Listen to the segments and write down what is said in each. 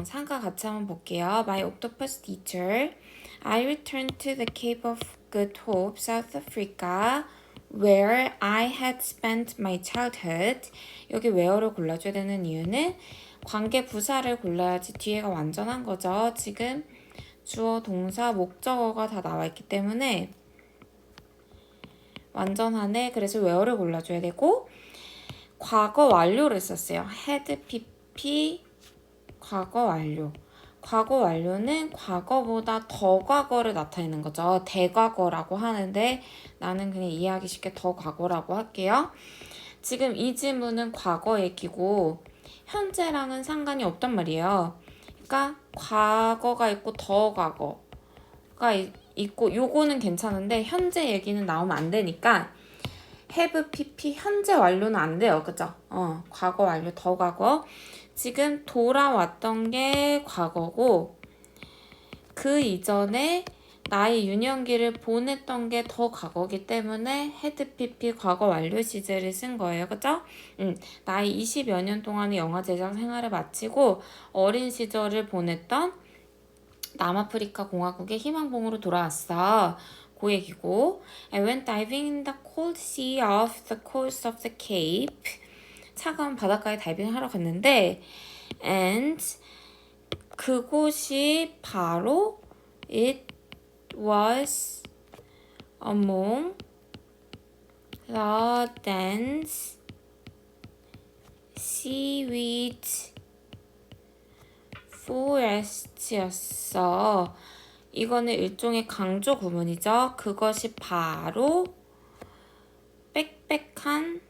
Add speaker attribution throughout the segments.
Speaker 1: 상과 같이 한번 볼게요. My octopus teacher. I returned to the Cape of Good Hope, South Africa, where I had spent my childhood. 여기 where를 골라줘야 되는 이유는 관계 부사를 골라야지 뒤에가 완전한 거죠. 지금 주어, 동사, 목적어가 다 나와 있기 때문에 완전하네. 그래서 where를 골라줘야 되고 과거 완료를 썼어요. had pp 과거 완료. 과거 완료는 과거보다 더 과거를 나타내는 거죠. 대과거라고 하는데 나는 그냥 이해하기 쉽게 더 과거라고 할게요. 지금 이 질문은 과거 얘기고 현재랑은 상관이 없단 말이에요. 그러니까 과거가 있고 더 과거가 있고 요거는 괜찮은데 현재 얘기는 나오면 안 되니까 have pp 현재 완료는 안 돼요. 그죠? 과거 완료 더 과거. 지금 돌아왔던 게 과거고 그 이전에 나의 유년기를 보냈던 게 더 과거기 때문에 had pp 과거 완료 시제를 쓴 거예요. 그죠? 나의 20여 년 동안의 영화 제작 생활을 마치고 어린 시절을 보냈던 남아프리카 공화국의 희망봉으로 돌아왔어. 그 얘기고 I went diving in the cold sea off the coast of the Cape. 차가운 바닷가에 다이빙하러 갔는데 and 그곳이 바로 it was among the dense seaweed forest였어. 이거는 일종의 강조 구문이죠. 그것이 바로 빽빽한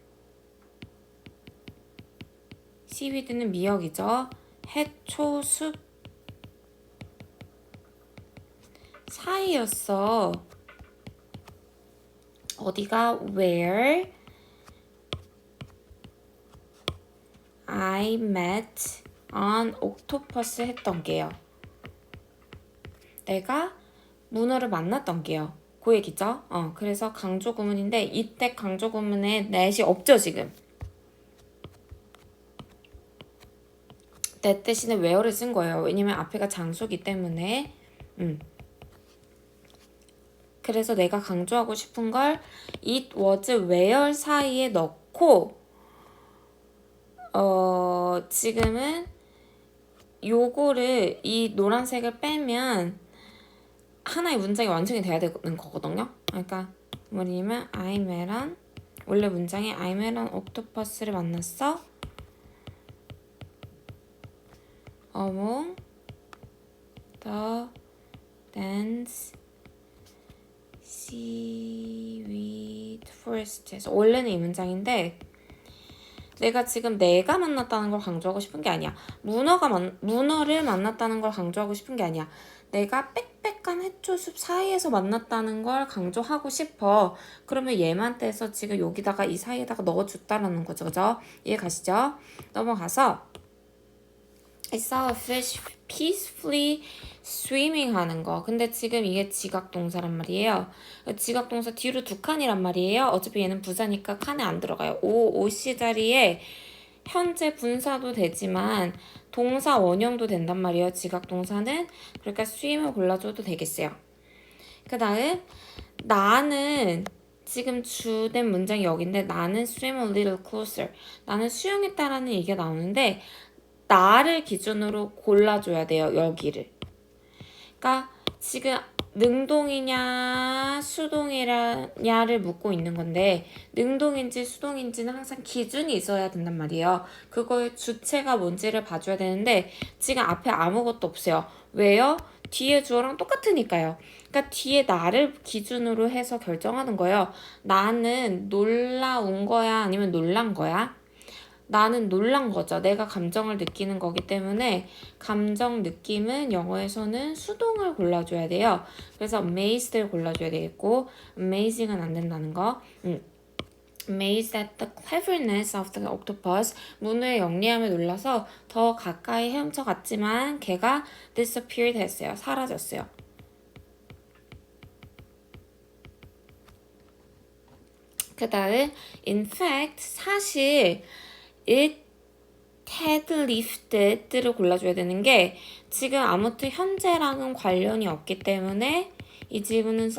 Speaker 1: 시위드는 미역이죠. 해초숲 사이였어. 어디가 where I met an octopus 했던 게요. 내가 문어를 만났던 게요. 그 얘기죠. 그래서 강조 구문인데 이때 강조 구문에 that이 없죠 지금. that 대신에 where를 쓴 거예요. 왜냐면 앞에가 장소기 때문에. 그래서 내가 강조하고 싶은 걸 it was where 사이에 넣고 지금은 요거를 이 노란색을 빼면 하나의 문장이 완성이 돼야 되는 거거든요. 그러니까 뭐냐면 I met an 원래 문장에 I met an octopus를 만났어. among the dense seaweed forest에서 원래는 이 문장인데 내가 지금 내가 만났다는 걸 강조하고 싶은 게 아니야. 문어를 만났다는 걸 강조하고 싶은 게 아니야. 내가 빽빽한 해초숲 사이에서 만났다는 걸 강조하고 싶어. 그러면 얘만 떼서 지금 여기다가 이 사이에다가 넣어줬다라는 거죠. 그죠? 이해 가시죠? 넘어가서 I saw a fish peacefully swimming 하는 거. 근데 지금 이게 지각동사란 말이에요. 지각동사 뒤로 두 칸이란 말이에요. 어차피 얘는 부사니까 칸에 안 들어가요. OC 자리에 현재 분사도 되지만 동사 원형도 된단 말이에요. 지각동사는. 그러니까 swim을 골라줘도 되겠어요. 그 다음 나는 지금 주된 문장이 여기인데 나는 swim a little closer. 나는 수영했다라는 얘기가 나오는데 나를 기준으로 골라줘야 돼요. 여기를. 그러니까 지금 능동이냐 수동이냐를 묻고 있는 건데 능동인지 수동인지는 항상 기준이 있어야 된단 말이에요. 그거의 주체가 뭔지를 봐줘야 되는데 지금 앞에 아무것도 없어요. 왜요? 뒤에 주어랑 똑같으니까요. 그러니까 뒤에 나를 기준으로 해서 결정하는 거예요. 나는 놀라운 거야 아니면 놀란 거야? 나는 놀란 거죠. 내가 감정을 느끼는 거기 때문에 감정 느낌은 영어에서는 수동을 골라줘야 돼요. 그래서 amazed를 골라줘야 되겠고 amazing은 안 된다는 거. Amazed at the cleverness of the octopus. 문어의 영리함에 놀라서 더 가까이 헤엄쳐 갔지만 걔가 disappeared 했어요. 사라졌어요. 그 다음 in fact 사실 it had lifted를 골라줘야 되는 게 지금 아무튼 현재랑은 관련이 없기 때문에 이 지문은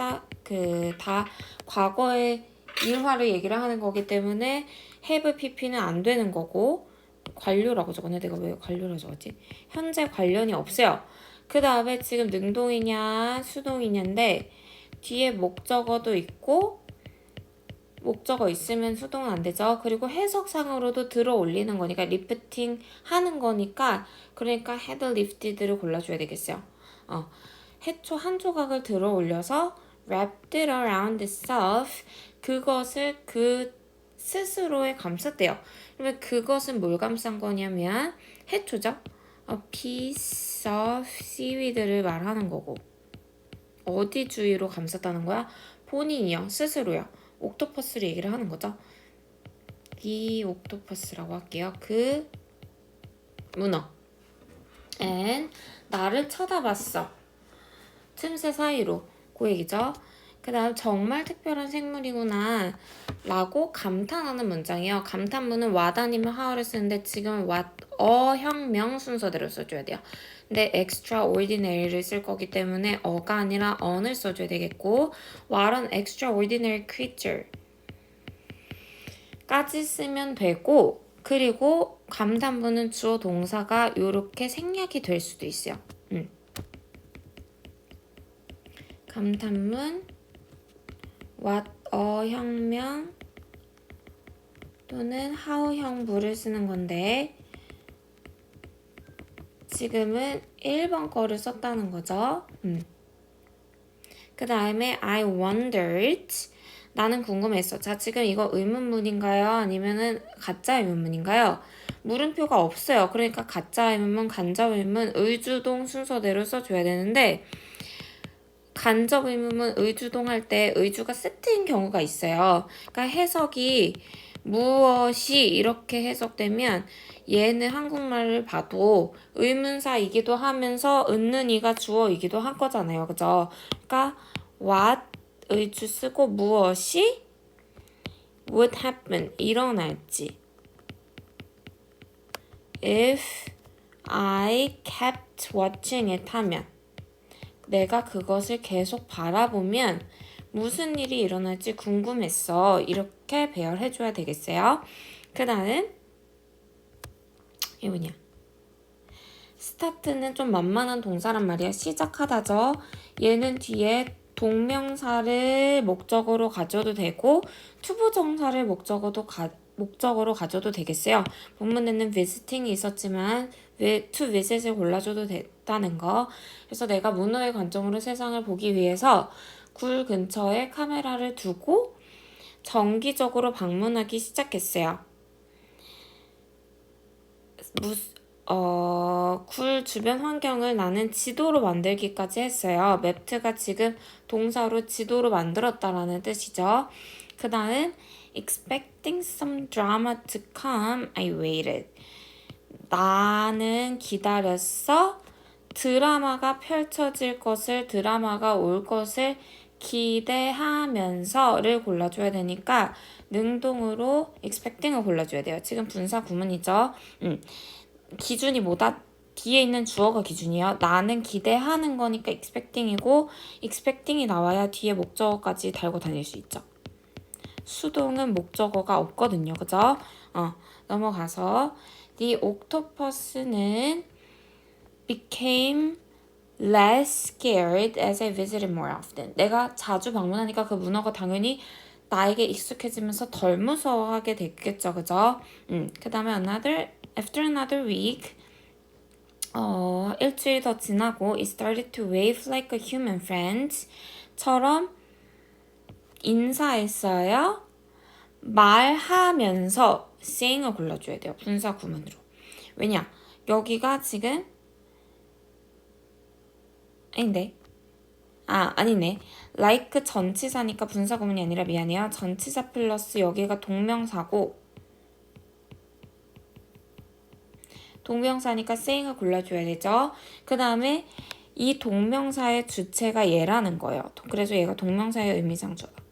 Speaker 1: 다 과거의 일화를 얘기를 하는 거기 때문에 have pp는 안 되는 거고 관료라고 적었네. 내가 왜 관료라고 적었지? 현재 관련이 없어요. 그 다음에 지금 능동이냐 수동이냐인데 뒤에 목적어도 있고 목적어 있으면 수동은 안 되죠. 그리고 해석상으로도 들어 올리는 거니까 리프팅 하는 거니까 그러니까 had lifted를 골라줘야 되겠어요. 해초 한 조각을 들어 올려서 wrapped it around itself 그것을 그 스스로에 감쌌대요. 그러면 그것은 뭘 감싼 거냐면 해초죠. A piece of seaweed를 말하는 거고 어디 주위로 감쌌다는 거야? 본인이요. 스스로요. 옥토퍼스를 얘기를 하는 거죠. 이 옥토퍼스라고 할게요. 그 문어. and 나를 쳐다봤어. 틈새 사이로. 그 얘기죠. 그 다음 정말 특별한 생물이구나 라고 감탄하는 문장이에요. 감탄문은 what 아니면 how를 쓰는데 지금 what, 어형명 순서대로 써줘야 돼요. 근데 extraordinary를 쓸 거기 때문에 어가 아니라 on을 써줘야 되겠고 what an extraordinary creature 까지 쓰면 되고 그리고 감탄문은 주어 동사가 이렇게 생략이 될 수도 있어요. 감탄문 what 어형명 또는 how형 부를 쓰는 건데 지금은 1번 거를 썼다는 거죠. 그 다음에 I wondered 나는 궁금했어. 자, 지금 이거 의문문인가요? 아니면은 가짜 의문문인가요? 물음표가 없어요. 그러니까 가짜 의문문, 간접 의문문, 의주동 순서대로 써줘야 되는데 간접 의문문 의주동 할 때 의주가 세트인 경우가 있어요. 그러니까 해석이 무엇이 이렇게 해석되면 얘는 한국말을 봐도 의문사이기도 하면서 은는 이가 주어이기도 한 거잖아요. 그죠? 그러니까 what 의주 쓰고 무엇이 would happen 일어날지 if I kept watching it 하면 내가 그것을 계속 바라보면 무슨 일이 일어날지 궁금했어. 이렇게 배열해줘야 되겠어요. 그 다음 이게 뭐냐 스타트는 좀 만만한 동사란 말이야. 시작하다죠. 얘는 뒤에 동명사를 목적으로 가져도 되고 투부정사를 목적으로 가져도 되겠어요. 본문에는 visiting이 있었지만 to visit을 골라줘도 됐다는 거. 그래서 내가 문어의 관점으로 세상을 보기 위해서 굴 근처에 카메라를 두고 정기적으로 방문하기 시작했어요. 굴 주변 환경을 나는 지도로 만들기까지 했어요. 맵트가 지금 동사로 지도로 만들었다라는 뜻이죠. 그 다음 expecting some drama to come, I waited. 나는 기다렸어. 드라마가 펼쳐질 것을, 드라마가 올 것을 기대하면서를 골라줘야 되니까 능동으로 expecting을 골라줘야 돼요. 지금 분사 구문이죠. 기준이 뭐다? 뒤에 있는 주어가 기준이에요. 나는 기대하는 거니까 expecting이고 expecting이 나와야 뒤에 목적어까지 달고 다닐 수 있죠. 수동은 목적어가 없거든요. 그죠? 넘어가서 The octopus는 became less scared as I visited more often. 내가 자주 방문하니까 그 문어가 당연히 나에게 익숙해지면서 덜 무서워하게 됐겠죠. 그죠? 그 다음에 after another week 일주일 더 지나고 it started to wave like a human friend 처럼 인사했어요. 말하면서 saying을 골라줘야 돼요. 분사 구문으로. 왜냐? 여기가 지금 아니네. like 전치사니까 분사 구문이 아니라 미안해요. 전치사 플러스 여기가 동명사고 동명사니까 saying을 골라줘야 되죠. 그 다음에 이 동명사의 주체가 얘라는 거예요. 그래서 얘가 동명사의 의미상주다.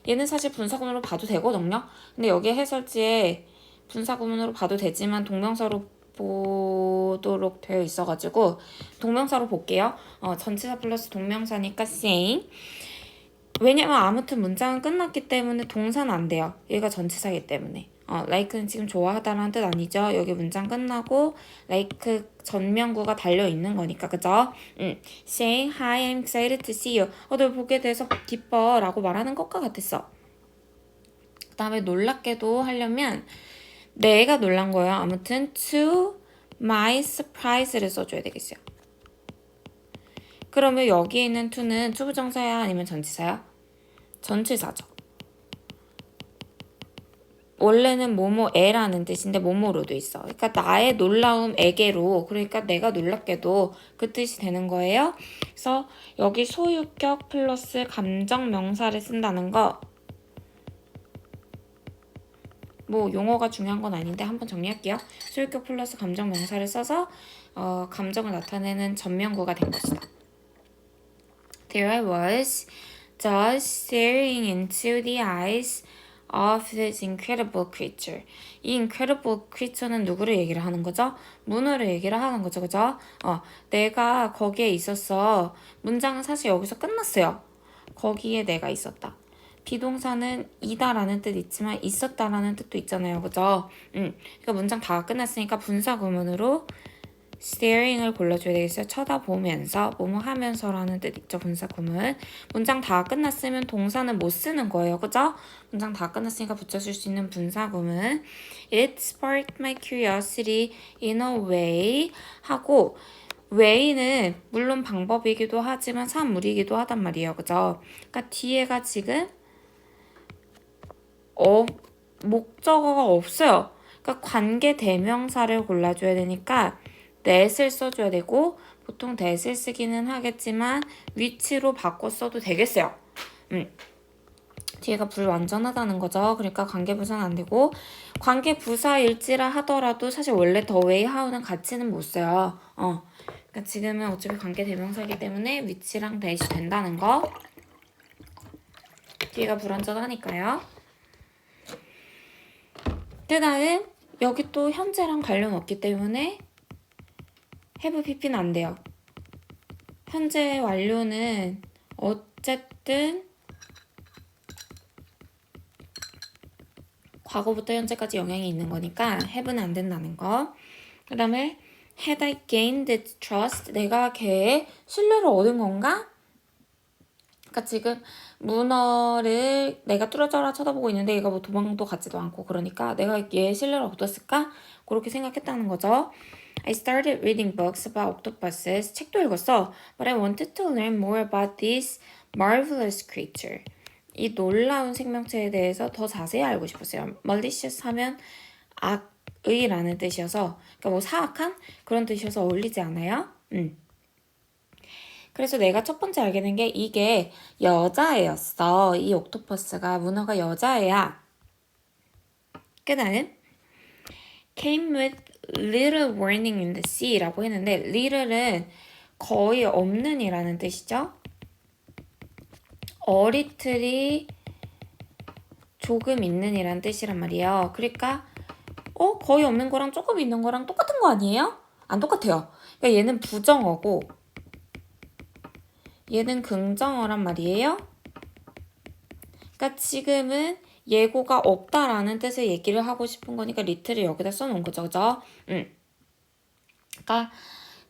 Speaker 1: 얘는 사실 분사구문으로 봐도 되거든요. 근데 여기 해설지에 분사구문으로 봐도 되지만 동명사로 보도록 되어 있어가지고 동명사로 볼게요. 전치사 플러스 동명사니까 saying. 왜냐면 아무튼 문장은 끝났기 때문에 동사는 안 돼요. 얘가 전치사이기 때문에. like는 지금 좋아하다라는 뜻 아니죠. 여기 문장 끝나고 like 전명구가 달려 있는 거니까, 그죠? Saying hi, I'm excited to see you. 널 보게 돼서 기뻐 라고 말하는 것과 같았어. 그 다음에 놀랍게도 하려면 내가 놀란 거예요. 아무튼 to my surprise를 써줘야 되겠어요. 그러면 여기에 있는 to는 투부정사야 아니면 전치사야? 전치사죠. 원래는 뭐뭐에라는 뜻인데 뭐뭐로도 있어. 그러니까 나의 놀라움에게로, 그러니까 내가 놀랍게도 그 뜻이 되는 거예요. 그래서 여기 소유격 플러스 감정 명사를 쓴다는 거, 뭐 용어가 중요한 건 아닌데 한번 정리할게요. 소유격 플러스 감정 명사를 써서 감정을 나타내는 전명구가 된 것이다. There I was, just staring into the eyes of this incredible creature. 이 incredible creature는 누구를 얘기를 하는 거죠? 문어를 얘기를 하는 거죠, 그죠? 내가 거기에 있었어. 문장은 사실 여기서 끝났어요. 거기에 내가 있었다. 비동사는 이다라는 뜻 있지만 있었다라는 뜻도 있잖아요, 그죠? 그러니까 문장 다 끝났으니까 분사 구문으로 staring을 골라줘야 되겠어요. 쳐다보면서, 뭐뭐 하면서라는 뜻 있죠, 분사 구문. 문장 다 끝났으면 동사는 못 쓰는 거예요, 그죠? 문장 다 끝났으니까 붙여줄 수 있는 분사 구문. It sparked my curiosity in a way 하고, way는 물론 방법이기도 하지만 산물이기도 하단 말이에요, 그죠? 그러니까 뒤에가 지금 목적어가 없어요. 그러니까 관계 대명사를 골라줘야 되니까 that을 써줘야 되고, 보통 that을 쓰기는 하겠지만 which로 바꿔 써도 되겠어요. 뒤에가 불완전하다는 거죠. 그러니까 관계부사는 안 되고, 관계부사일지라 하더라도 사실 원래 the way, how는 같이는 못 써요. 그러니까 지금은 어차피 관계대명사이기 때문에 which랑 that이 된다는 거. 뒤에가 불완전하니까요. 그 다음 여기 또 현재랑 관련 없기 때문에 have pp는 안 돼요. 현재 완료는 어쨌든 과거부터 현재까지 영향이 있는 거니까 have는 안 된다는 거. 그 다음에 had I gained its trust? 내가 걔의 신뢰를 얻은 건가? 그러니까 지금 문어를 내가 뚫어져라 쳐다보고 있는데 얘가 뭐 도망도 가지도 않고, 그러니까 내가 얘의 신뢰를 얻었을까? 그렇게 생각했다는 거죠. I started reading books about octopuses. 책도 읽었어. But I wanted to learn more about this marvelous creature. 이 놀라운 생명체에 대해서 더 자세히 알고 싶었어요. malicious 하면 악의라는 뜻이어서, 그러니까 뭐 사악한 그런 뜻이어서 어울리지 않아요? 그래서 내가 첫 번째 알게 된 게 이게 여자애였어. 이 옥토퍼스가, 문어가 여자애야. 그 다음 came with little warning in the sea 라고 했는데 little은 거의 없는 이라는 뜻이죠. 어리틀이 조금 있는 이란 뜻이란 말이에요. 그러니까 거의 없는 거랑 조금 있는 거랑 똑같은 거 아니에요? 안 똑같아요. 그러니까 얘는 부정어고 얘는 긍정어란 말이에요. 그러니까 지금은 예고가 없다라는 뜻의 얘기를 하고 싶은 거니까 리틀을 여기다 써놓은 거죠, 그죠? 그러니까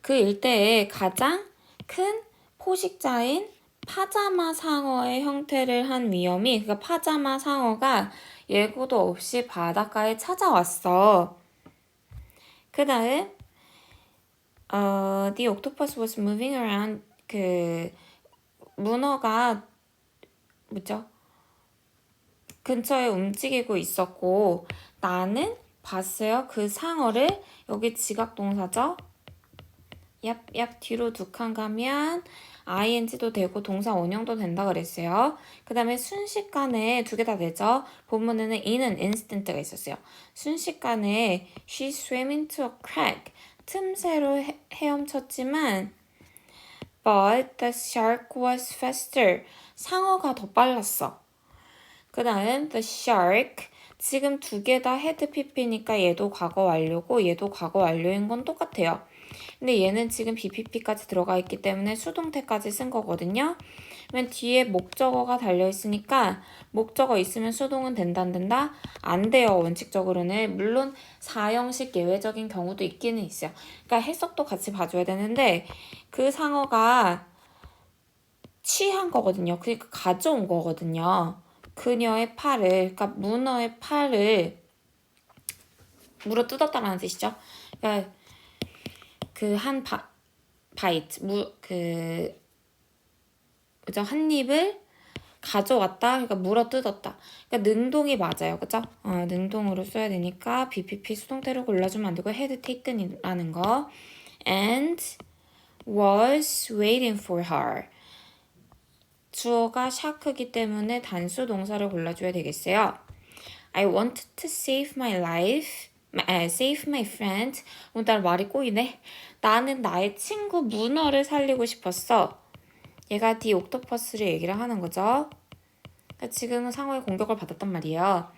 Speaker 1: 그 일대에 가장 큰 포식자인 파자마 상어의 형태를 한 위험이, 그러니까 파자마 상어가 예고도 없이 바닷가에 찾아왔어. 그 다음 the octopus was moving around. 그 문어가 뭐죠? 근처에 움직이고 있었고 나는 봤어요. 그 상어를. 여기 지각동사죠. 얍 뒤로 두 칸 가면 ing도 되고 동사 원형도 된다 그랬어요. 그 다음에 순식간에 두 개 다 되죠. 본문에는 in은 instant가 있었어요. 순식간에 she swam into a crack. 틈새로 헤엄쳤지만 but the shark was faster. 상어가 더 빨랐어. 그 다음 the shark. 지금 두 개 다 had pp니까 얘도 과거 완료고 얘도 과거 완료인 건 똑같아요. 근데 얘는 지금 BPP까지 들어가 있기 때문에 수동태까지 쓴 거거든요. 그러면 뒤에 목적어가 달려있으니까 목적어 있으면 수동은 된다 안 된다? 안 돼요. 원칙적으로는. 물론 사형식 예외적인 경우도 있기는 있어요. 그러니까 해석도 같이 봐줘야 되는데 그 상어가 취한 거거든요. 그러니까 가져온 거거든요. 그녀의 팔을, 그러니까 문어의 팔을 물어 뜯었다라는 뜻이죠. 그러니까 그 한 바이트, 그죠? 한 입을 가져왔다. 그러니까 물어 뜯었다. 그러니까 능동이 맞아요. 그죠? 능동으로 써야 되니까 BPP 수동태로 골라주면 안 되고 had taken이라는 거. And was waiting for her. 주어가 샤크기 때문에 단수 동사를 골라줘야 되겠어요. I wanted to save my life. save my friend. 오늘 말이 꼬이네. 나는 나의 친구 문어를 살리고 싶었어. 얘가 디 옥토퍼스를 얘기를 하는 거죠. 그러니까 지금은 상어의 공격을 받았단 말이에요.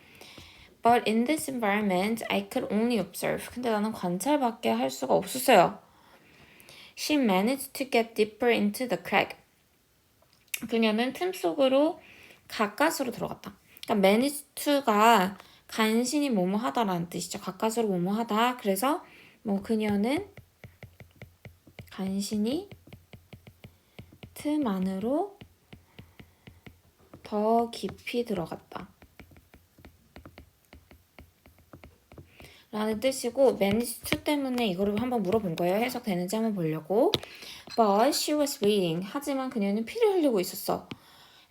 Speaker 1: But in this environment, I could only observe. 근데 나는 관찰밖에 할 수가 없었어요. She managed to get deeper into the crack. 그녀는 틈 속으로 가까스로 들어갔다. 그러니까 manage to가 간신히 뭐뭐 하다라는 뜻이죠. 가까스로 뭐뭐 하다. 그래서 뭐 그녀는 간신히 틈 안으로 더 깊이 들어갔다. 라는 뜻이고 manage to 때문에 이거를 한번 물어본 거예요. 해석되는지 한번 보려고. But she was waiting. 하지만 그녀는 피를 흘리고 있었어.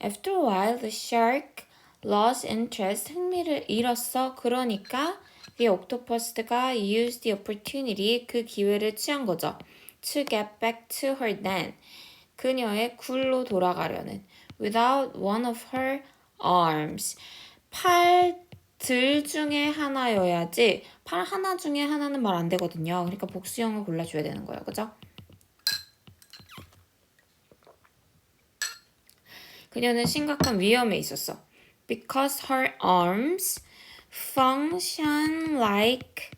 Speaker 1: After a while, the shark lost interest. 흥미를 잃었어. 그러니까 the octopus가 used the opportunity. 그 기회를 취한 거죠. To get back to her den. 그녀의 굴로 돌아가려는. Without one of her arms. 팔들 중에 하나여야지. 팔 하나 중에 하나는 말 안 되거든요. 그러니까 복수형을 골라줘야 되는 거예요. 그죠? 그녀는 심각한 위험에 있었어. Because her arms function like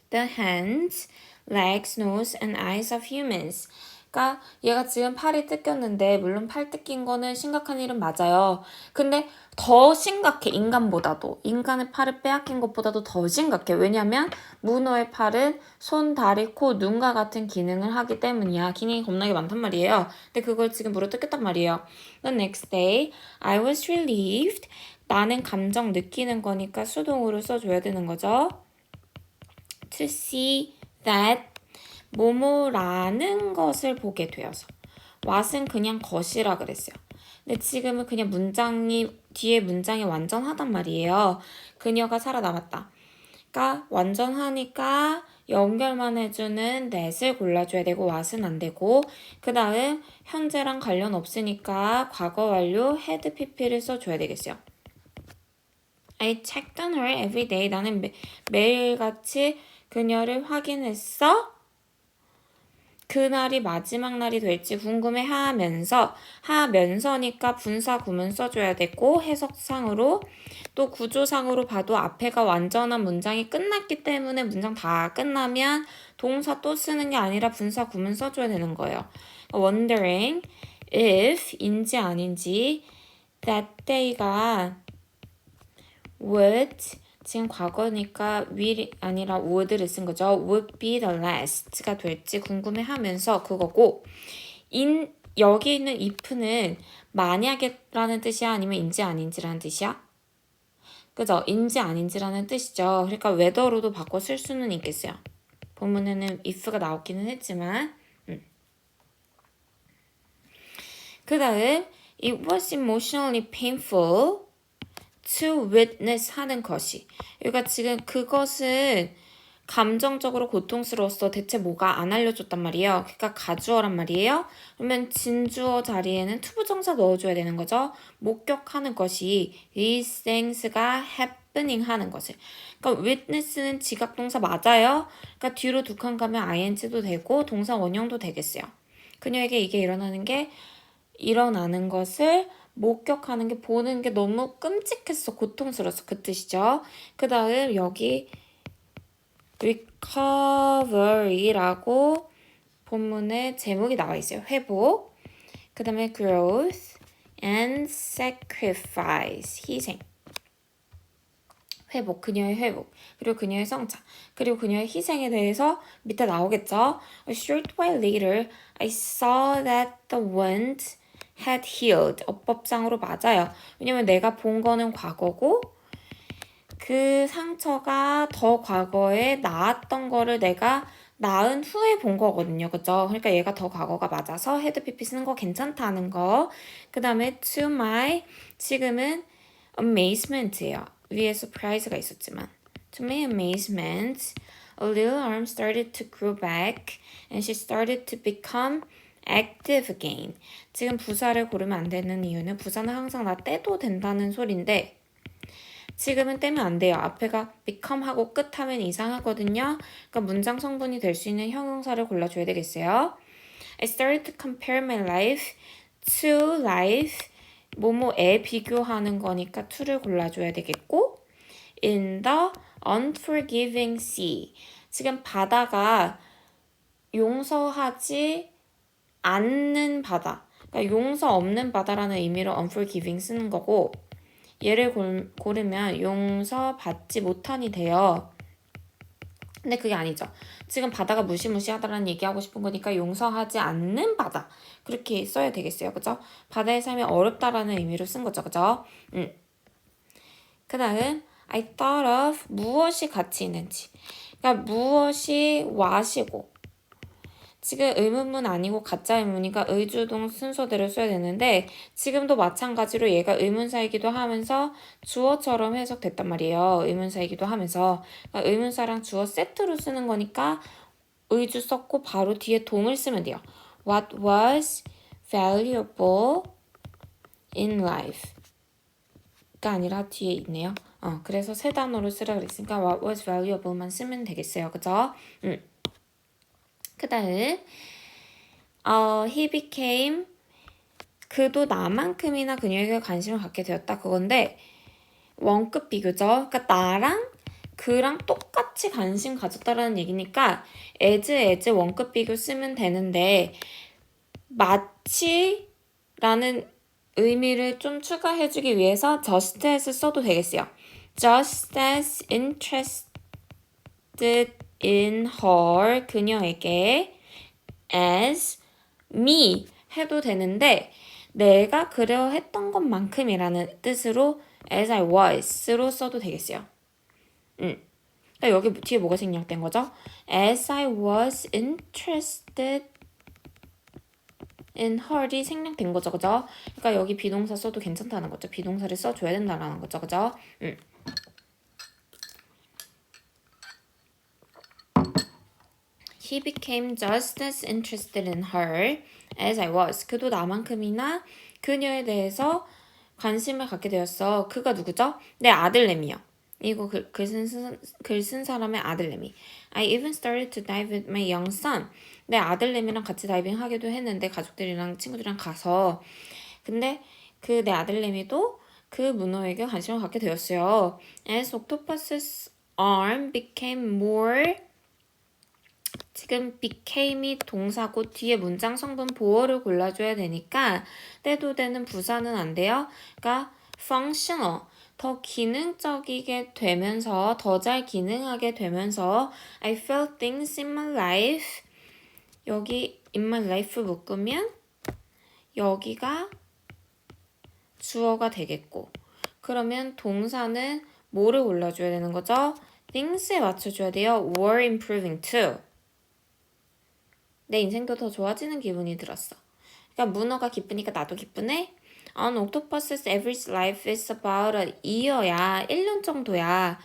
Speaker 1: the hands, legs, nose, and eyes of humans. 그러니까 얘가 지금 팔이 뜯겼는데 물론 팔 뜯긴 거는 심각한 일은 맞아요. 근데 더 심각해. 인간보다도. 인간의 팔을 빼앗긴 것보다도 더 심각해. 왜냐면 문어의 팔은 손, 다리, 코, 눈과 같은 기능을 하기 때문이야. 기능이 겁나게 많단 말이에요. 근데 그걸 지금 물어 뜯겼단 말이에요. The next day, I was relieved. 나는 감정 느끼는 거니까 수동으로 써줘야 되는 거죠. To see that 뭐뭐라는 것을 보게 되어서 what은 그냥 것이라 그랬어요. 근데 지금은 그냥 뒤에 문장이 완전하단 말이에요. 그녀가 살아남았다. 그러니까 완전하니까 연결만 해주는 that을 골라줘야 되고 what은 안 되고 그 다음 현재랑 관련 없으니까 과거 완료 had pp를 써줘야 되겠어요. I checked on her every day. 나는 매일같이 그녀를 확인했어. 그날이 마지막 날이 될지 궁금해하면서니까 분사 구문 써줘야 되고 해석상으로 또 구조상으로 봐도 앞에가 완전한 문장이 끝났기 때문에 문장 다 끝나면 동사 또 쓰는 게 아니라 분사 구문 써줘야 되는 거예요. Wondering if 인지 아닌지 that day가 would 지금 과거니까 will 아니라 would를 쓴 거죠. would be the last가 될지 궁금해하면서 그거고 여기 있는 if는 만약에라는 뜻이야 아니면 인지 아닌지라는 뜻이야? 그죠? 인지 아닌지라는 뜻이죠. 그러니까 whether로도 바꿔 쓸 수는 있겠어요. 본문에는 if가 나오기는 했지만 그 다음 it was emotionally painful to witness 하는 것이. 그러니까 지금 그것은 감정적으로 고통스러웠어. 대체 뭐가 안 알려줬단 말이에요. 그러니까 가주어란 말이에요. 그러면 진주어 자리에는 투부정사 넣어줘야 되는 거죠. 목격하는 것이 these things가 happening 하는 것을. 그러니까 witness는 지각동사 맞아요. 그러니까 뒤로 두 칸 가면 ing도 되고 동사 원형도 되겠어요. 그녀에게 이게 일어나는 것을 목격하는 게 보는 게 너무 끔찍했어. 고통스러웠어. 그 뜻이죠. 그 다음 여기 recovery라고 본문에 제목이 나와 있어요. 회복. 그 다음에 growth and sacrifice. 희생. 회복, 그녀의 회복, 그리고 그녀의 성장, 그리고 그녀의 희생에 대해서 밑에 나오겠죠. A short while later, I saw that the wound had healed. 어법상으로 맞아요. 왜냐면 내가 본 거는 과거고 그 상처가 더 과거에 나았던 거를 내가 나은 후에 본 거거든요. 그죠? 그러니까 얘가 더 과거가 맞아서 had pp 쓰는 거 괜찮다는 거. 그 다음에 to my 지금은 amazement예요. 위에 surprise가 있었지만 to my amazement, a little arm started to grow back and she started to become active again. 지금 부사를 고르면 안 되는 이유는 부사는 항상 나 떼도 된다는 소린데 지금은 떼면 안 돼요. 앞에가 become 하고 끝 하면 이상하거든요. 그러니까 문장 성분이 될 수 있는 형용사를 골라줘야 되겠어요. I started to compare my life to life. 뭐뭐에 비교하는 거니까 to를 골라줘야 되겠고 in the unforgiving sea. 지금 바다가 용서하지 않는 바다. 그러니까 용서 없는 바다라는 의미로 unforgiving 쓰는 거고 얘를 고르면 용서받지 못한이 돼요. 근데 그게 아니죠. 지금 바다가 무시무시하다라는 얘기하고 싶은 거니까 용서하지 않는 바다. 그렇게 써야 되겠어요. 그죠? 바다의 삶이 어렵다라는 의미로 쓴 거죠. 그죠? 그 다음 I thought of 무엇이 가치 있는지. 그러니까 무엇이 what이고 지금 의문문 아니고 가짜 의문이니까 의주동 순서대로 써야 되는데 지금도 마찬가지로 얘가 의문사이기도 하면서 주어처럼 해석됐단 말이에요. 의문사이기도 하면서 그러니까 의문사랑 주어 세트로 쓰는 거니까 의주 썼고 바로 뒤에 동을 쓰면 돼요. What was valuable in life? 가 아니라 뒤에 있네요. 그래서 세 단어로 쓰라 그랬으니까 what was valuable만 쓰면 되겠어요. 그죠? 그 다음 he became 그도 나만큼이나 그녀에게 관심을 갖게 되었다. 그건데 원급 비교죠. 그러니까 나랑 그랑 똑같이 관심 가졌다라는 얘기니까 as 원급 비교 쓰면 되는데 마치라는 의미를 좀 추가해주기 위해서 just as 써도 되겠어요. Just as interested in her 그녀에게 as me 해도 되는데 내가 그려했던 것만큼이라는 뜻으로 as I was로 써도 되겠어요. 그러니까 여기 뒤에 뭐가 생략된 거죠? as I was interested in her이 생략된 거죠. 그죠? 그러니까 여기 비동사 써도 괜찮다는 거죠. 비동사를 써줘야 된다는 거죠. 그죠? He became just as interested in her as I was. 그도 나만큼이나 그녀에 대해서 관심을 갖게 되었어. 그가 누구죠? 내 아들내미요. 이거 글 쓴 사람의 아들내미. I even started to dive with my young son. 내 아들내미랑 같이 다이빙 하기도 했는데 가족들이랑 친구들이랑 가서 근데 그 내 아들내미도 그 문어에게 관심을 갖게 되었어요. As octopus's arm became more 지금 became이 동사고 뒤에 문장 성분 보어를 골라줘야 되니까 때도 되는 부사는 안 돼요. 그러니까 functional 더 기능적이게 되면서 더 잘 기능하게 되면서 I felt things in my life 여기 in my life 묶으면 여기가 주어가 되겠고 그러면 동사는 뭐를 골라줘야 되는 거죠? things에 맞춰줘야 돼요. were improving too. 내 인생도 더 좋아지는 기분이 들었어. 그러니까 문어가 기쁘니까 나도 기쁘네. An octopus's average life is about a year야. 1년 정도야.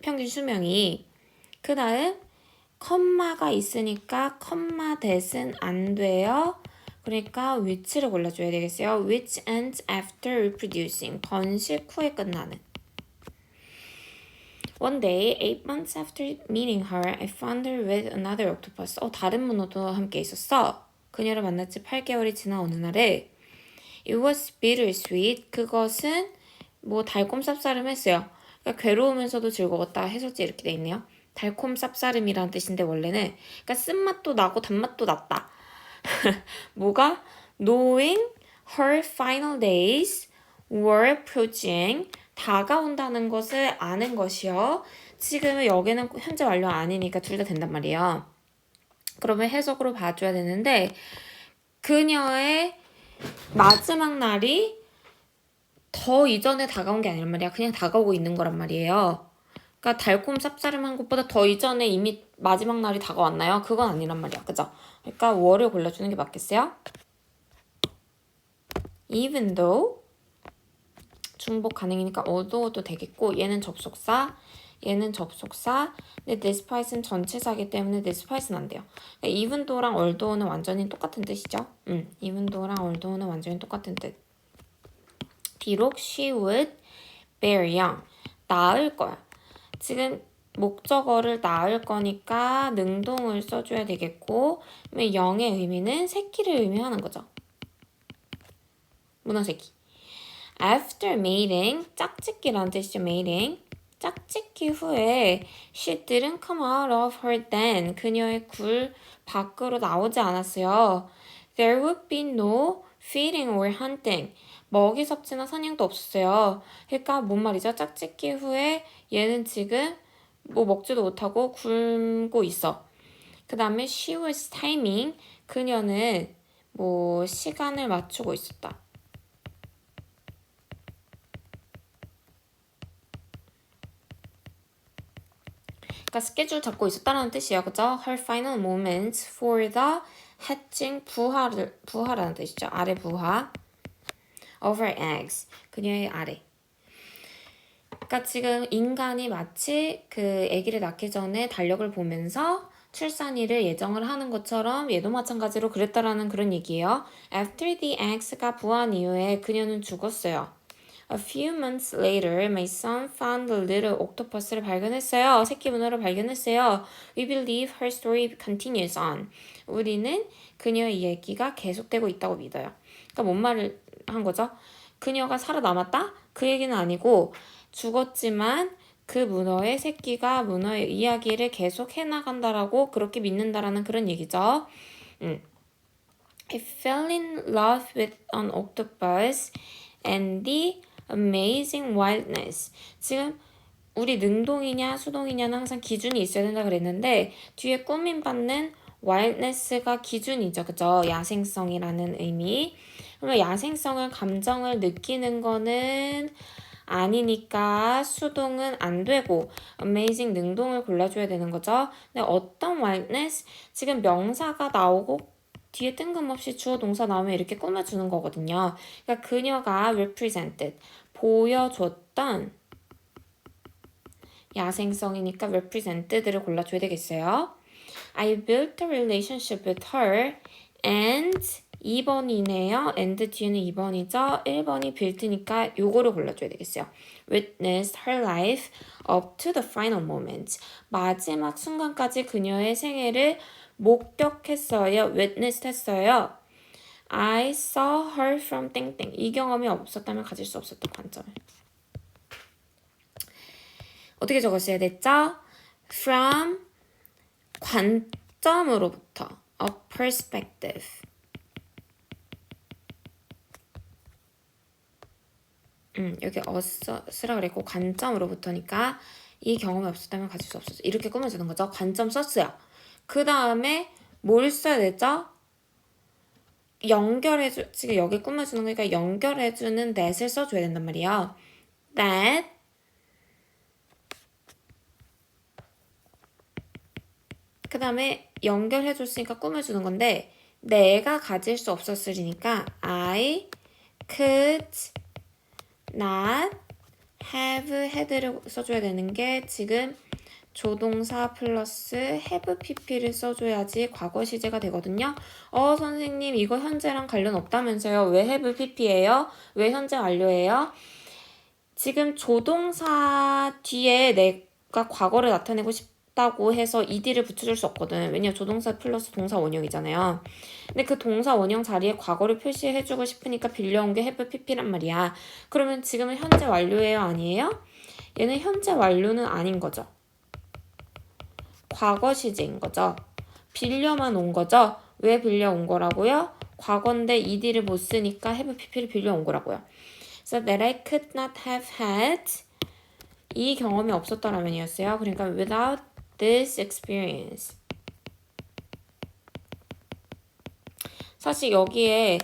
Speaker 1: 평균 수명이. 그 다음 컴마가 있으니까 컴마 that은 안 돼요. 그러니까 which를 골라줘야 되겠어요. which ends after reproducing. 번식 후에 끝나는. One day, 8 months after meeting her, I found her with another octopus. 다른 문어도 함께 있었어. 그녀를 만났지 8개월이 지난 어느 날에 It was bittersweet. 그것은 뭐 달콤 쌉싸름했어요. 그러니까 괴로우면서도 즐거웠다. 해설지 이렇게 돼 있네요. 달콤 쌉싸름이라는 뜻인데 원래는 그러니까 쓴맛도 나고 단맛도 났다. 뭐가? Knowing her final days were approaching. 다가온다는 것을 아는 것이요. 지금은 여기는 현재 완료 아니니까 둘 다 된단 말이에요. 그러면 해석으로 봐줘야 되는데 그녀의 마지막 날이 더 이전에 다가온 게 아니란 말이야. 그냥 다가오고 있는 거란 말이에요. 그러니까 달콤 쌉싸름한 것보다 더 이전에 이미 마지막 날이 다가왔나요? 그건 아니란 말이야. 그죠? 그러니까 월을 골라주는 게 맞겠어요? Even though 중복 가능이니까 although도 되겠고 얘는 접속사 얘는 접속사 근데 despite는 전치사이기 때문에 despite는 안 돼요. 그러니까 even though랑 although는 완전히 똑같은 뜻이죠. even though랑 although는 완전히 똑같은 뜻. 비록 she would bear young 낳을 거야. 지금 목적어를 낳을 거니까 능동을 써줘야 되겠고 young의 의미는 새끼를 의미하는 거죠. 문어새끼. After mating, 짝짓기라는 뜻이죠. mating. 짝짓기 후에 she didn't come out of her den. 그녀의 굴 밖으로 나오지 않았어요. There would be no feeding or hunting. 먹이 섭취나 사냥도 없었어요. 그러니까 뭔 말이죠? 짝짓기 후에 얘는 지금 뭐 먹지도 못하고 굶고 있어. 그 다음에 she was timing. 그녀는 뭐 시간을 맞추고 있었다. 그러니까 스케줄 잡고 있었다는 뜻이에요. 그죠? Her final moments for the hatching 부화라는 뜻이죠. 아래 부화. Of her eggs. 그녀의 아래. 그러니까 지금 인간이 마치 그 아기를 낳기 전에 달력을 보면서 출산일을 예정을 하는 것처럼 얘도 마찬가지로 그랬다라는 그런 얘기예요. After the eggs가 부화한 이후에 그녀는 죽었어요. A few months later, my son found the little octopus를 발견했어요. 새끼 문어를 발견했어요. We believe her story continues on. 우리는 그녀의 이야기가 계속되고 있다고 믿어요. 그러니까 뭔 말을 한 거죠? 그녀가 살아남았다? 그 얘기는 아니고 죽었지만 그 문어의 새끼가 문어의 이야기를 계속 해나간다라고 그렇게 믿는다라는 그런 얘기죠. I fell in love with an octopus and the amazing wildness. 지금 우리 능동이냐 수동이냐는 항상 기준이 있어야 된다 그랬는데 뒤에 꾸밈받는 wildness가 기준이죠. 그죠? 야생성이라는 의미. 그러면 야생성을 감정을 느끼는 거는 아니니까 수동은 안 되고 amazing 능동을 골라줘야 되는 거죠. 근데 어떤 wildness? 지금 명사가 나오고 뒤에 뜬금없이 주어 동사 나오면 이렇게 꾸며주는 거거든요. 그러니까 그녀가 represented, 보여줬던 야생성이니까 represented를 골라줘야 되겠어요. I built a relationship with her and 2번이네요. and 뒤에는 2번이죠. 1번이 built니까 요거를 골라줘야 되겠어요. Witnessed her life up to the final moment. 마지막 순간까지 그녀의 생애를 목격했어요. witnessed 했어요. I saw her from 땡땡. 이 경험이 없었다면 가질 수 없었던 관점을. 어떻게 적었어야 됐죠? From 관점으로부터. A perspective. 여기 쓰라 그랬고 관점으로부터니까 이 경험이 없었다면 가질 수 없었어. 이렇게 꾸며주는 거죠. 관점 썼어요. 그 다음에 뭘 써야 되죠? 지금 여기 꾸며주는 거니까 연결해주는 that을 써줘야 된단 말이에요. that 그 다음에 연결해줬으니까 꾸며주는 건데 내가 가질 수 없었으니까 I could not have had를 써줘야 되는 게 지금 조동사 플러스 have pp를 써줘야지 과거 시제가 되거든요. 선생님 이거 현재랑 관련 없다면서요. 왜 have pp예요? 왜 현재 완료예요? 지금 조동사 뒤에 내가 과거를 나타내고 싶다 있다고 해서 ed를 붙여줄 수 없거든. 왜냐 조동사 플러스 동사 원형이잖아요. 근데 그 동사 원형 자리에 과거를 표시해주고 싶으니까 빌려온 게 have pp란 말이야. 그러면 지금은 현재 완료예요? 아니에요? 얘는 현재 완료는 아닌 거죠. 과거 시제인 거죠. 빌려만 온 거죠. 왜 빌려온 거라고요? 과거인데 ed를 못 쓰니까 have pp를 빌려온 거라고요. So that I could not have had 이 경험이 없었더라면이었어요. 그러니까 without this experience. 사실 여기에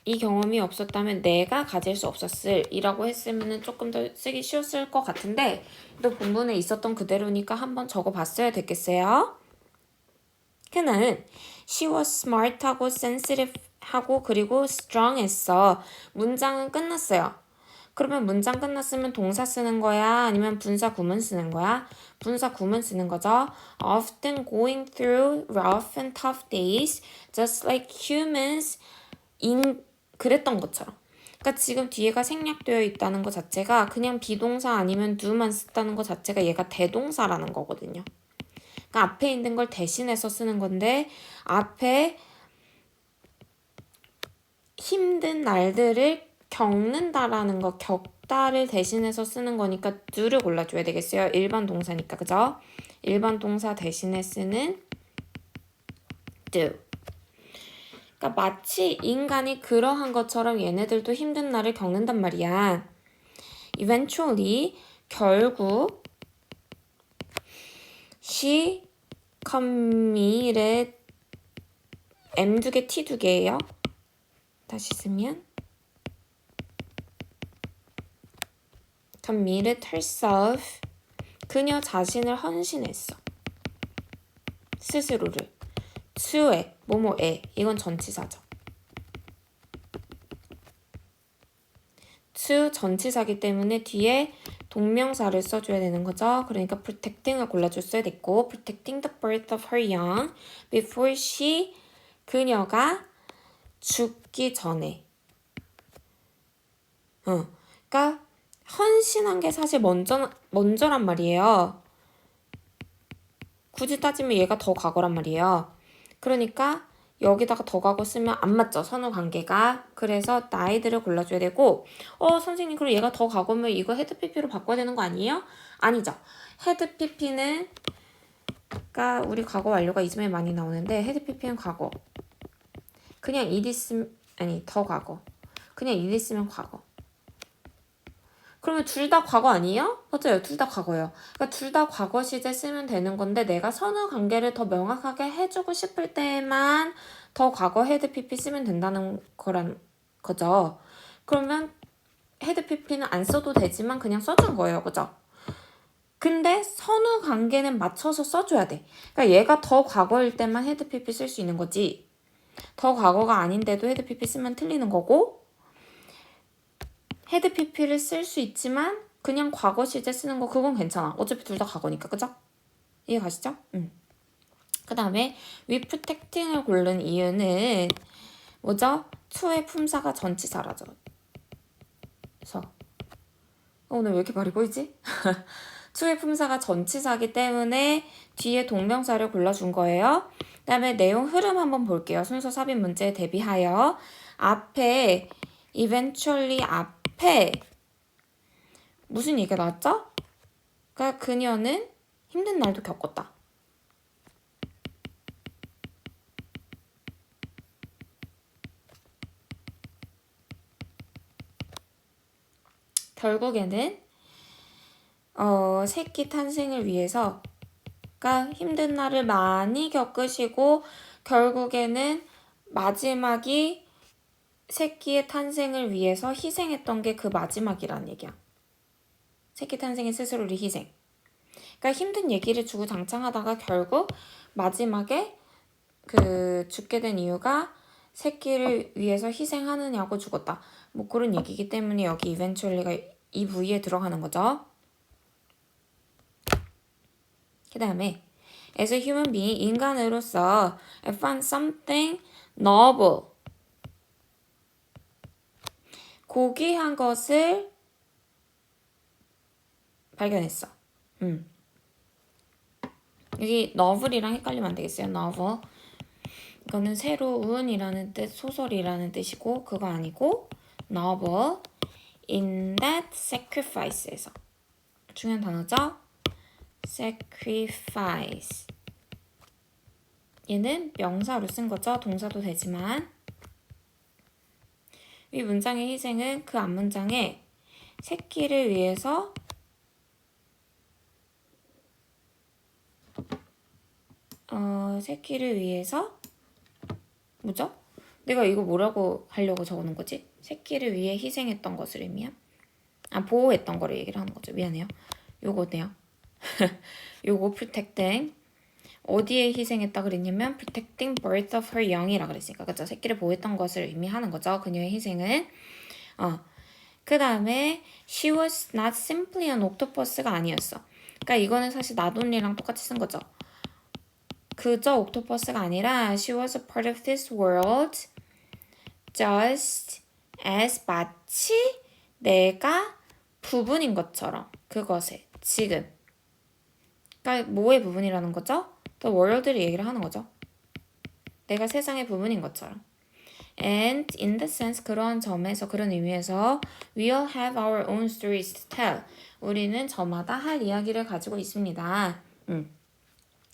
Speaker 1: 이 경험이 없었다면 내가 가질 수 없었을 이라고 했으면 조금 더 쓰기 쉬웠을 것 같은데 또 본문에 있었던 그대로니까 한번 적어봤어야 됐겠어요. 그는 she was smart하고 sensitive하고 그리고 strong 했어. 문장은 끝났어요. 그러면 문장 끝났으면 동사 쓰는 거야? 아니면 분사 구문 쓰는 거야? 분사 구문 쓰는 거죠. Often going through rough and tough days, just like humans, 그랬던 것처럼. 그러니까 지금 뒤에가 생략되어 있다는 것 자체가 그냥 비동사 아니면 do만 썼다는 것 자체가 얘가 대동사라는 거거든요. 그러니까 앞에 있는 걸 대신해서 쓰는 건데 앞에 힘든 날들을 겪는다라는 거, 겪다를 대신해서 쓰는 거니까 do를 골라줘야 되겠어요. 일반 동사니까, 그죠? 일반 동사 대신에 쓰는 do. 그러니까 마치 인간이 그러한 것처럼 얘네들도 힘든 날을 겪는단 말이야. Eventually, 결국 she committed M 두 개, T 두 개예요. 다시 쓰면 committed herself 그녀 자신을 헌신했어. 스스로를 to에 뭐뭐에 이건 전치사죠. to 전치사기 때문에 뒤에 동명사를 써줘야 되는 거죠. 그러니까 protecting을 골라줬어야 됐고 protecting the birth of her young before she 그녀가 죽기 전에 그러니까 헌신한 게 사실 먼저란 말이에요. 굳이 따지면 얘가 더 과거란 말이에요. 그러니까 여기다가 더 과거 쓰면 안 맞죠. 선후 관계가. 그래서 나이들을 골라줘야 되고 선생님 그럼 얘가 더 과거면 이거 헤드 PP로 바꿔야 되는 거 아니에요? 아니죠. 헤드 PP는 그러니까 우리 과거 완료가 이즘에 많이 나오는데 헤드 PP는 과거. 그냥 id 쓰면 아니 더 과거. 그냥 id 쓰면 과거. 그러면 둘 다 과거 아니에요? 맞아요. 둘 다 과거예요. 그러니까 둘 다 과거 시제 쓰면 되는 건데 내가 선후 관계를 더 명확하게 해주고 싶을 때만 더 과거 헤드 PP 쓰면 된다는 거란 거죠. 그러면 헤드 PP는 안 써도 되지만 그냥 써준 거예요. 그죠? 근데 선후 관계는 맞춰서 써줘야 돼. 그러니까 얘가 더 과거일 때만 헤드 PP 쓸 수 있는 거지. 더 과거가 아닌데도 헤드 PP 쓰면 틀리는 거고 헤드 PP를 쓸 수 있지만 그냥 과거 시제 쓰는 거 그건 괜찮아. 어차피 둘 다 과거니까. 그죠? 이해 가시죠? 그 다음에 we protecting을 고른 이유는 뭐죠? to의 품사가 전치사라죠. 그래서 오늘 왜 이렇게 말이 보이지? to의 품사가 전치사기 때문에 뒤에 동명사를 골라준 거예요. 그 다음에 내용 흐름 한번 볼게요. 순서 삽입 문제에 대비하여 앞에 eventually 앞에 무슨 얘기가 나왔죠? 그러니까 그녀는 힘든 날도 겪었다. 결국에는 새끼 탄생을 위해서 그러니까 힘든 날을 많이 겪으시고 결국에는 마지막이 새끼의 탄생을 위해서 희생했던 게 그 마지막이라는 얘기야. 새끼 탄생의 스스로를 희생. 그러니까 힘든 얘기를 주구장창하다가 결국 마지막에 그 죽게 된 이유가 새끼를 위해서 희생하느냐고 죽었다. 뭐 그런 얘기이기 때문에 여기 eventually가 이 부위에 들어가는 거죠. 그 다음에 as a human being, 인간으로서 I found something noble. 고귀한 것을 발견했어. 여기 novel이랑 헷갈리면 안 되겠어요. novel. 이거는 새로운이라는 뜻, 소설이라는 뜻이고 그거 아니고 novel in that sacrifice에서 중요한 단어죠. sacrifice. 얘는 명사로 쓴 거죠. 동사도 되지만 이 문장의 희생은 그 앞문장에 새끼를 위해서 새끼를 위해서 뭐죠? 내가 이거 뭐라고 하려고 적어놓은 거지? 새끼를 위해 희생했던 것을 의미한? 보호했던 거를 얘기를 하는 거죠. 미안해요. 요거 어때요? 요거 protecting 어디에 희생했다 그랬냐면 protecting birth of her young이라 그랬으니까 그죠? 새끼를 보호했던 것을 의미하는 거죠. 그녀의 희생은 그 다음에 she was not simply an octopus가 아니었어. 그러니까 이거는 사실 not only랑 똑같이 쓴 거죠. 그저 옥토퍼스가 아니라 she was a part of this world just as 마치 내가 부분인 것처럼 그것에 지금 그러니까 뭐의 부분이라는 거죠? The world를 얘기를 하는 거죠. 내가 세상의 부분인 것처럼 and in the sense 그런 점에서 그런 의미에서 we'll have our own stories to tell 우리는 저마다 할 이야기를 가지고 있습니다.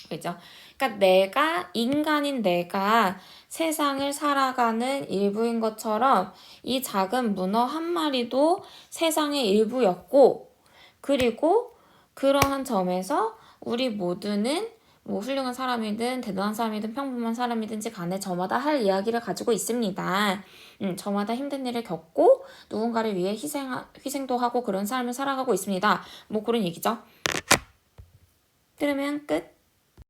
Speaker 1: 그죠? 그러니까 내가 인간인 내가 세상을 살아가는 일부인 것처럼 이 작은 문어 한 마리도 세상의 일부였고 그리고 그러한 점에서 우리 모두는 뭐 훌륭한 사람이든 대단한 사람이든 평범한 사람이든지 간에 저마다 할 이야기를 가지고 있습니다. 저마다 힘든 일을 겪고 누군가를 위해 희생도 하고 그런 삶을 살아가고 있습니다. 뭐 그런 얘기죠. 들으면 끝.